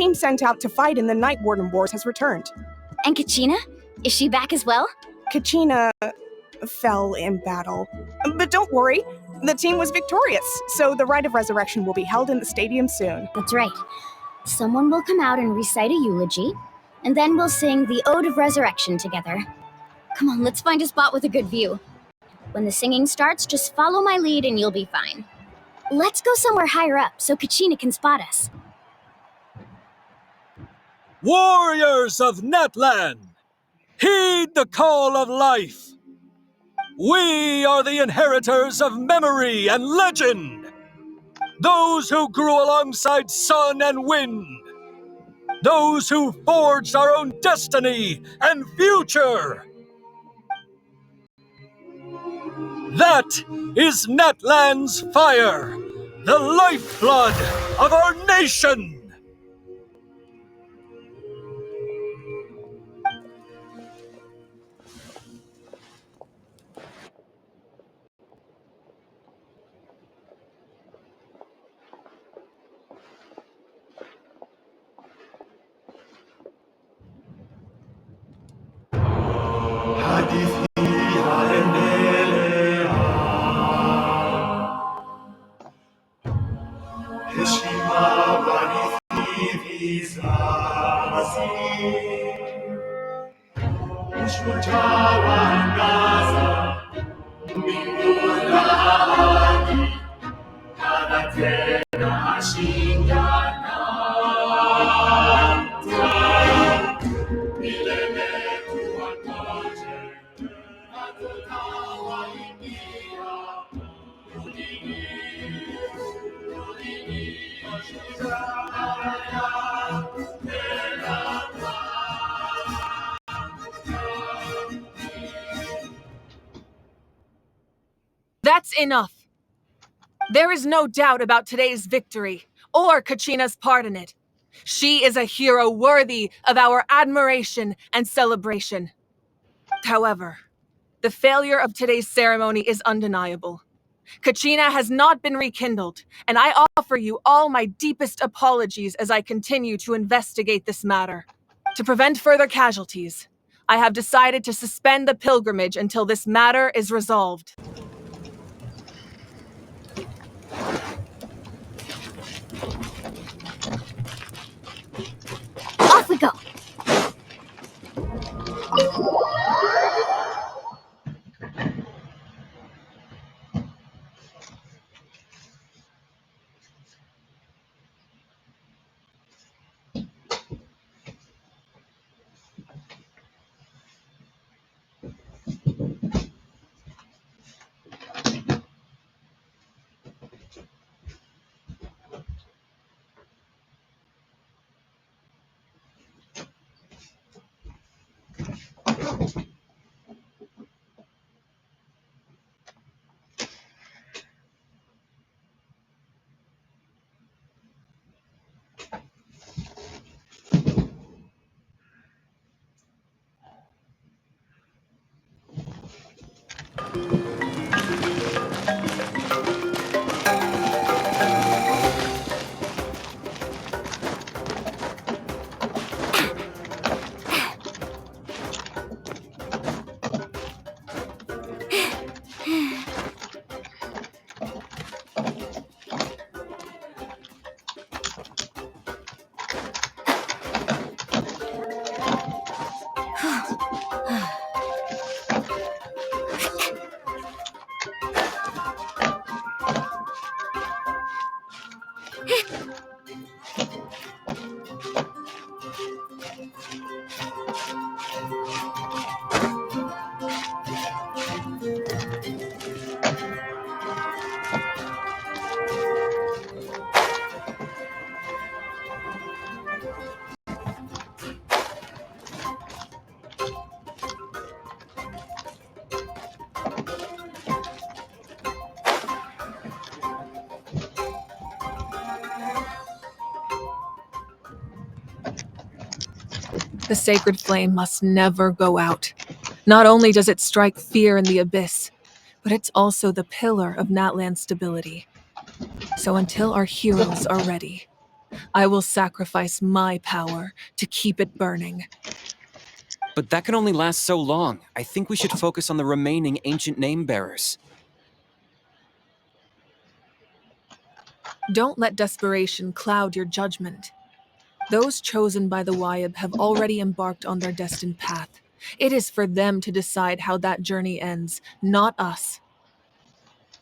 team sent out to fight in the Night Warden Wars has returned. And Kachina? Is she back as well? Kachina fell in battle. But don't worry, the team was victorious, so the Rite of Resurrection will be held in the stadium soon. That's right. Someone will come out and recite a eulogy, and then we'll sing the Ode of Resurrection together. Come on, let's find a spot with a good view. When the singing starts, just follow my lead and you'll be fine. Let's go somewhere higher up so Kachina can spot us. Warriors of Natlan, heed the call of life. We are the inheritors of memory and legend. Those who grew alongside sun and wind. Those who forged our own destiny and future. That is Natlan's fire, the lifeblood of our nation. That's enough. There is no doubt about today's victory, or Kachina's part in it. She is a hero worthy of our admiration and celebration. However, the failure of today's ceremony is undeniable. Kachina has not been rekindled, and I offer you all my deepest apologies as I continue to investigate this matter. To prevent further casualties, I have decided to suspend the pilgrimage until this matter is resolved. Off we go! The sacred flame must never go out. Not only does it strike fear in the abyss, but it's also the pillar of Natlan's stability. So until our heroes are ready, I will sacrifice my power to keep it burning. But that can only last so long. I think we should focus on the remaining ancient name-bearers. Don't let desperation cloud your judgment. Those chosen by the Wyeb have already embarked on their destined path. It is for them to decide how that journey ends, not us.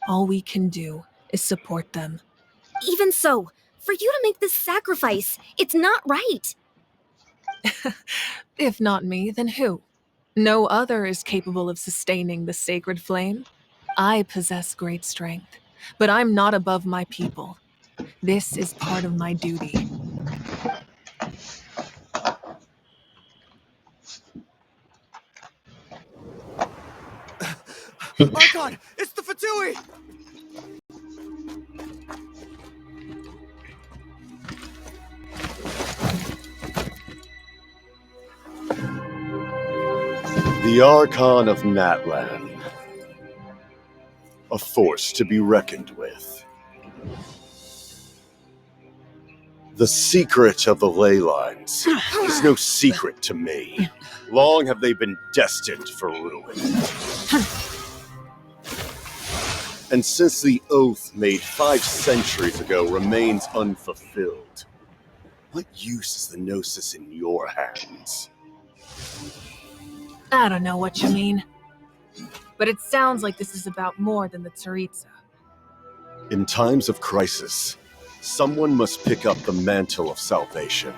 All we can do is support them. Even so, for you to make this sacrifice, it's not right. If not me, then who? No other is capable of sustaining the sacred flame. I possess great strength, but I'm not above my people. This is part of my duty. Archon, it's the Fatui! The Archon of Natlan. A force to be reckoned with. The secret of the ley lines is no secret to me. Long have they been destined for ruin. And since the oath made 5 centuries ago remains unfulfilled, what use is the Gnosis in your hands? I don't know what you mean. But it sounds like this is about more than the Tsaritsa. In times of crisis, someone must pick up the mantle of salvation.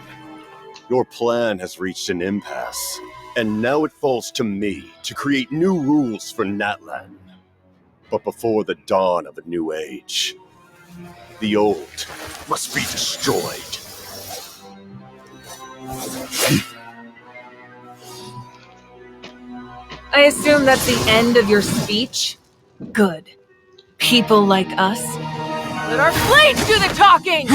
Your plan has reached an impasse, and now it falls to me to create new rules for Natlan. But before the dawn of a new age, the old must be destroyed. I assume that's the end of your speech? Good. People like us. Let our blades do the talking!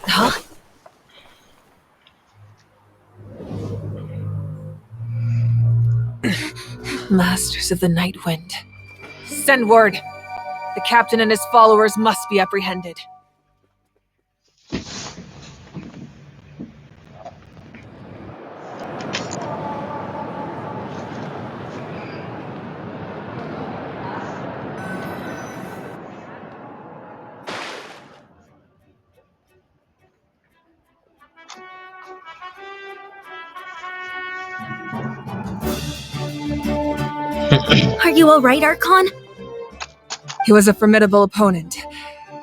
Huh? Masters of the Night Wind. Send word! The captain and his followers must be apprehended. Are you alright, Archon? He was a formidable opponent.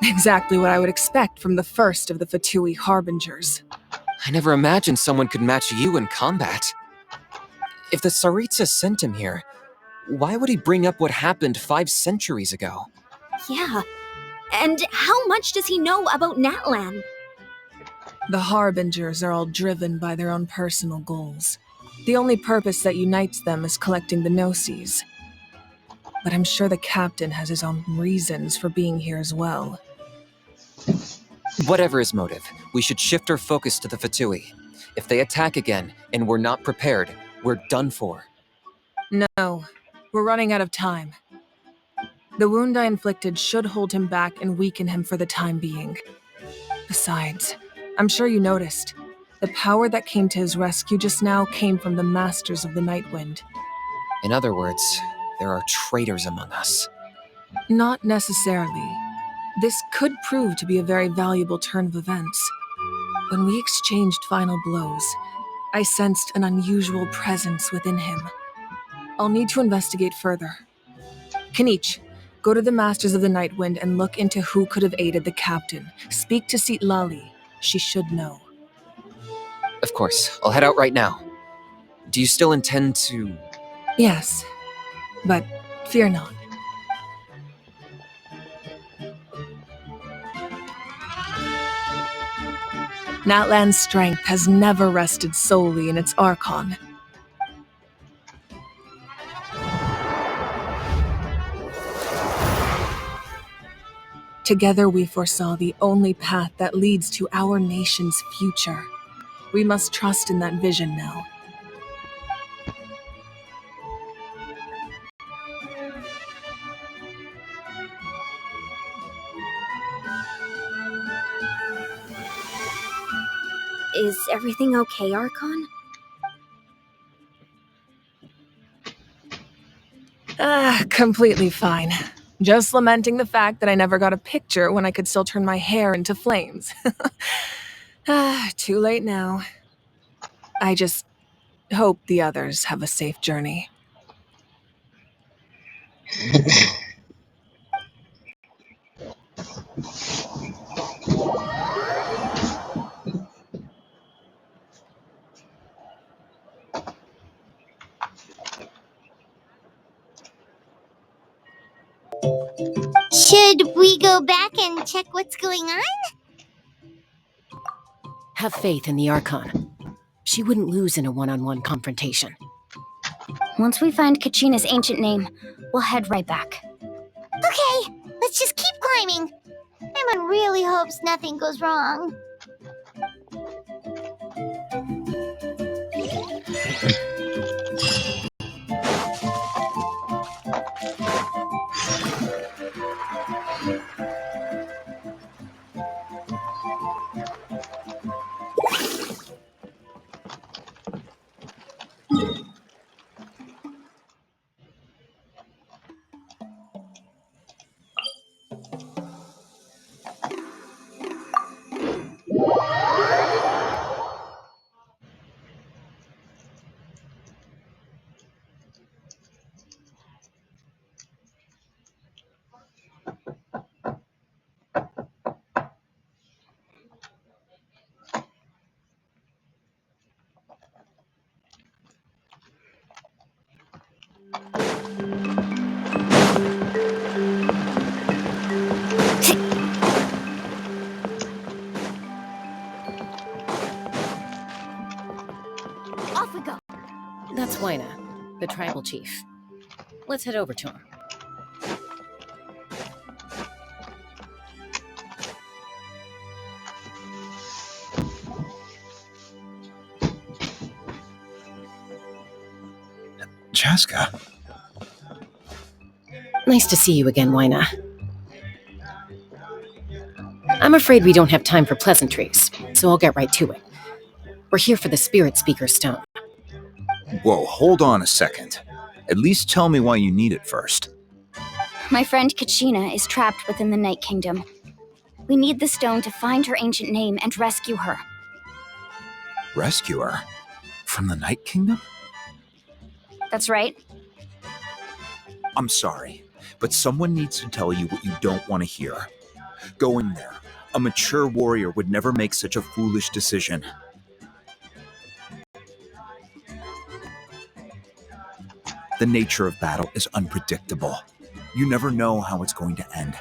Exactly what I would expect from the first of the Fatui Harbingers. I never imagined someone could match you in combat. If the Tsaritsa sent him here, why would he bring up what happened 5 centuries ago? Yeah. And how much does he know about Natlan? The Harbingers are all driven by their own personal goals. The only purpose that unites them is collecting the Gnosis. But I'm sure the captain has his own reasons for being here as well. Whatever his motive, we should shift our focus to the Fatui. If they attack again, and we're not prepared, we're done for. No, we're running out of time. The wound I inflicted should hold him back and weaken him for the time being. Besides, I'm sure you noticed, the power that came to his rescue just now came from the Masters of the Nightwind. In other words, there are traitors among us. Not necessarily. This could prove to be a very valuable turn of events. When we exchanged final blows, I sensed an unusual presence within him. I'll need to investigate further. Kanich, go to the Masters of the Nightwind and look into who could have aided the captain. Speak to Lali. She should know. Of course, I'll head out right now. Do you still intend to... Yes, but fear not. Natlan's strength has never rested solely in its Archon. Together we foresaw the only path that leads to our nation's future. We must trust in that vision now. Is everything okay, Archon? Completely fine. Just lamenting the fact that I never got a picture when I could still turn my hair into flames. Too late now. I just hope the others have a safe journey. Should we go back and check what's going on? Have faith in the Archon. She wouldn't lose in a one-on-one confrontation. Once we find Kachina's ancient name, we'll head right back. Okay, let's just keep climbing. Everyone really hopes nothing goes wrong. Off we go! That's Wyna, the tribal chief. Let's head over to him. Chaska. Nice to see you again, Wyna. I'm afraid we don't have time for pleasantries, so I'll get right to it. We're here for the Spirit Speaker Stone. Whoa, hold on a second. At least tell me why you need it first. My friend Kachina is trapped within the Night Kingdom. We need the stone to find her ancient name and rescue her. Rescue her? From the Night Kingdom? That's right. I'm sorry, but someone needs to tell you what you don't want to hear. Go in there. A mature warrior would never make such a foolish decision. The nature of battle is unpredictable. You never know how it's going to end.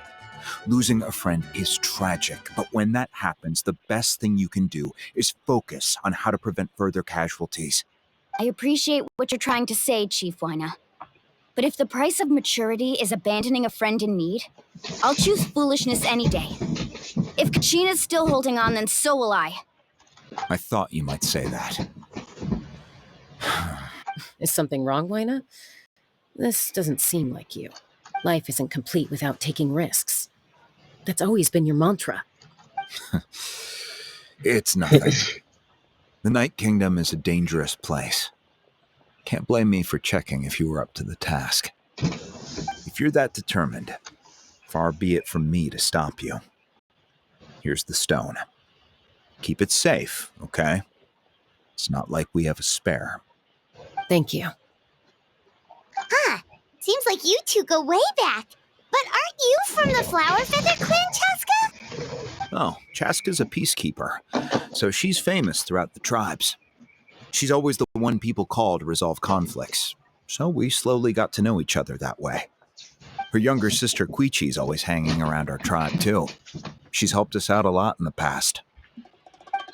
Losing a friend is tragic, but when that happens, the best thing you can do is focus on how to prevent further casualties. I appreciate what you're trying to say, Chief Wyna. But if the price of maturity is abandoning a friend in need, I'll choose foolishness any day. If Kachina's still holding on, then so will I. I thought you might say that. Is something wrong, Wyna? This doesn't seem like you. Life isn't complete without taking risks. That's always been your mantra. It's nothing. The Night Kingdom is a dangerous place. Can't blame me for checking if you were up to the task. If you're that determined, far be it from me to stop you. Here's the stone. Keep it safe, okay? It's not like we have a spare. Thank you. Huh. Seems like you two go way back. But aren't you from the Flower Feather Clan, Chaska? Oh, Chaska's a peacekeeper, so she's famous throughout the tribes. She's always the one people call to resolve conflicts, so we slowly got to know each other that way. Her younger sister Quichi's always hanging around our tribe, too. She's helped us out a lot in the past.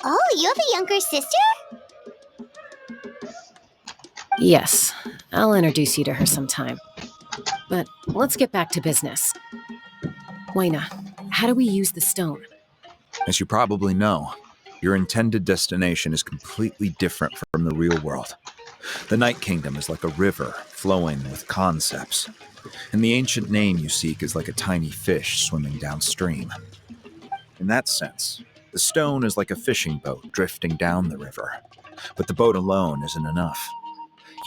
Oh, you have a younger sister? Yes, I'll introduce you to her sometime. But let's get back to business. Wyna, how do we use the stone? As you probably know, your intended destination is completely different from the real world. The Night Kingdom is like a river flowing with concepts, and the ancient name you seek is like a tiny fish swimming downstream. In that sense, the stone is like a fishing boat drifting down the river, but the boat alone isn't enough.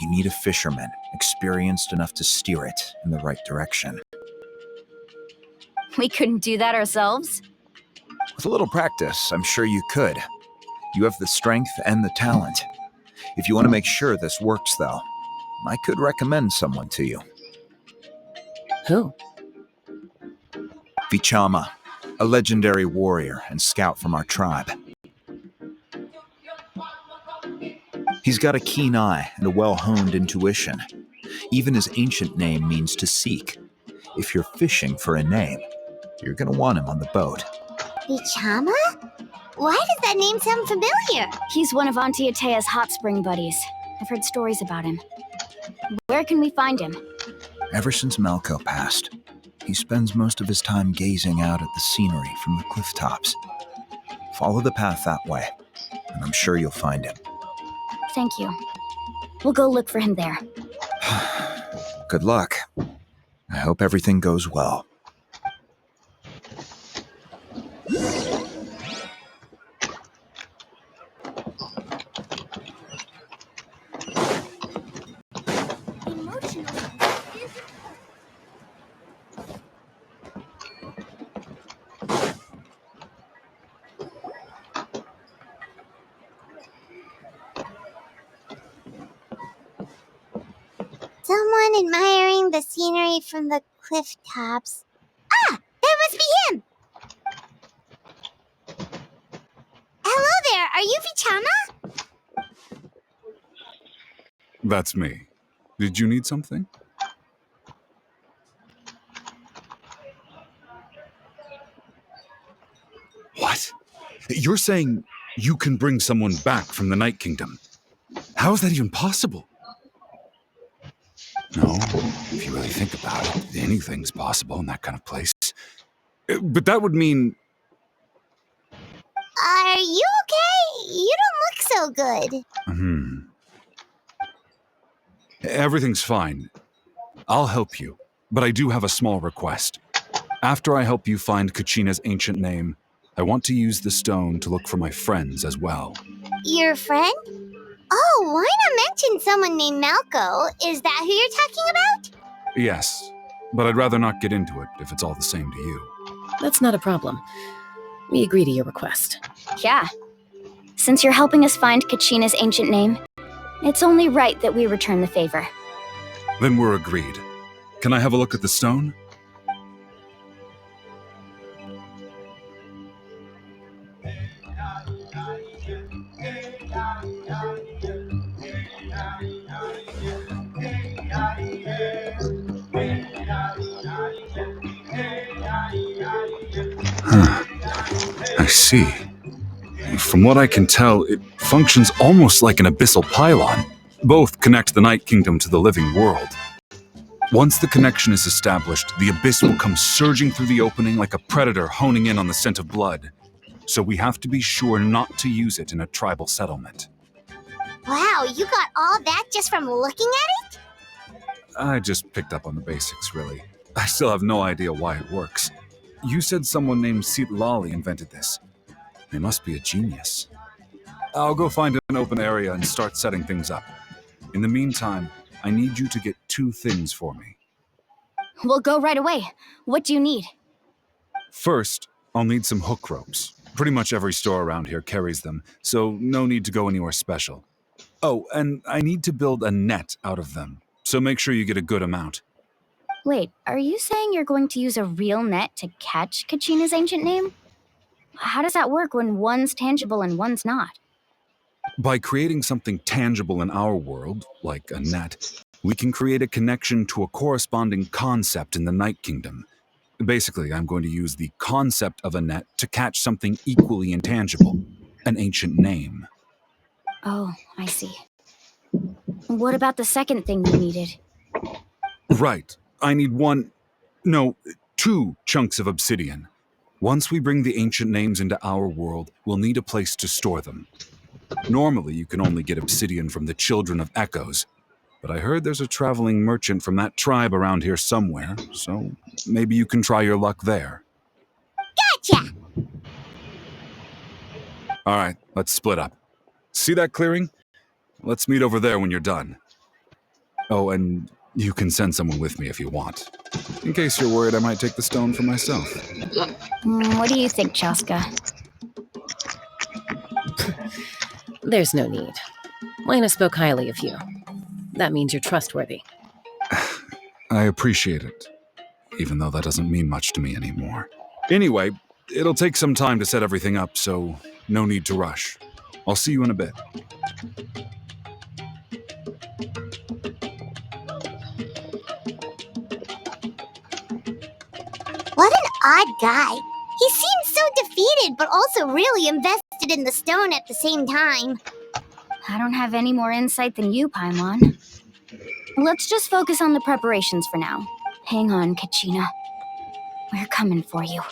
You need a fisherman experienced enough to steer it in the right direction. We couldn't do that ourselves? With a little practice, I'm sure you could. You have the strength and the talent. If you want to make sure this works, though, I could recommend someone to you. Who? Vichama, a legendary warrior and scout from our tribe. He's got a keen eye and a well-honed intuition. Even his ancient name means to seek. If you're fishing for a name, you're going to want him on the boat. Vichama? Why does that name sound familiar? He's one of Auntie Atea's hot spring buddies. I've heard stories about him. Where can we find him? Ever since Malco passed, he spends most of his time gazing out at the scenery from the cliff tops. Follow the path that way, and I'm sure you'll find him. Thank you. We'll go look for him there. Good luck. I hope everything goes well. Someone admiring the scenery from the cliff tops. Ah! That must be him! Hello there! Are you Vichama? That's me. Did you need something? What? You're saying you can bring someone back from the Night Kingdom? How is that even possible? No, if you really think about it, anything's possible in that kind of place. But that would mean... Are you okay? You don't look so good. Everything's fine. I'll help you, but I do have a small request. After I help you find Kachina's ancient name, I want to use the stone to look for my friends as well. Your friend? Oh, why not mention someone named Malco? Is that who you're talking about? Yes, but I'd rather not get into it if it's all the same to you. That's not a problem. We agree to your request. Yeah. Since you're helping us find Kachina's ancient name, it's only right that we return the favor. Then we're agreed. Can I have a look at the stone? Huh. I see. From what I can tell, it functions almost like an abyssal pylon. Both connect the Night Kingdom to the living world. Once the connection is established, the abyss will come surging through the opening like a predator honing in on the scent of blood. So we have to be sure not to use it in a tribal settlement. Wow, you got all that just from looking at it? I just picked up on the basics, really. I still have no idea why it works. You said someone named Seat Lolly invented this. They must be a genius. I'll go find an open area and start setting things up. In the meantime, I need you to get 2 things for me. We'll go right away. What do you need? First, I'll need some hook ropes. Pretty much every store around here carries them, so no need to go anywhere special. Oh, and I need to build a net out of them, so make sure you get a good amount. Wait, are you saying you're going to use a real net to catch Kachina's ancient name? How does that work when one's tangible and one's not? By creating something tangible in our world, like a net, we can create a connection to a corresponding concept in the Night Kingdom. Basically, I'm going to use the concept of a net to catch something equally intangible, an ancient name. Oh, I see. What about the second thing you needed? Right. I need 2 chunks of obsidian. Once we bring the ancient names into our world, we'll need a place to store them. Normally, you can only get obsidian from the Children of Echoes, but I heard there's a traveling merchant from that tribe around here somewhere, so maybe you can try your luck there. Gotcha! Alright, let's split up. See that clearing? Let's meet over there when you're done. Oh, and you can send someone with me if you want. In case you're worried I might take the stone for myself. What do you think, Chaska? There's no need. Lena spoke highly of you. That means you're trustworthy. I appreciate it, even though that doesn't mean much to me anymore. Anyway, it'll take some time to set everything up, so no need to rush. I'll see you in a bit. What an odd guy. He seems so defeated, but also really invested in the stone at the same time. I don't have any more insight than you, Paimon. Let's just focus on the preparations for now. Hang on, Kachina. We're coming for you.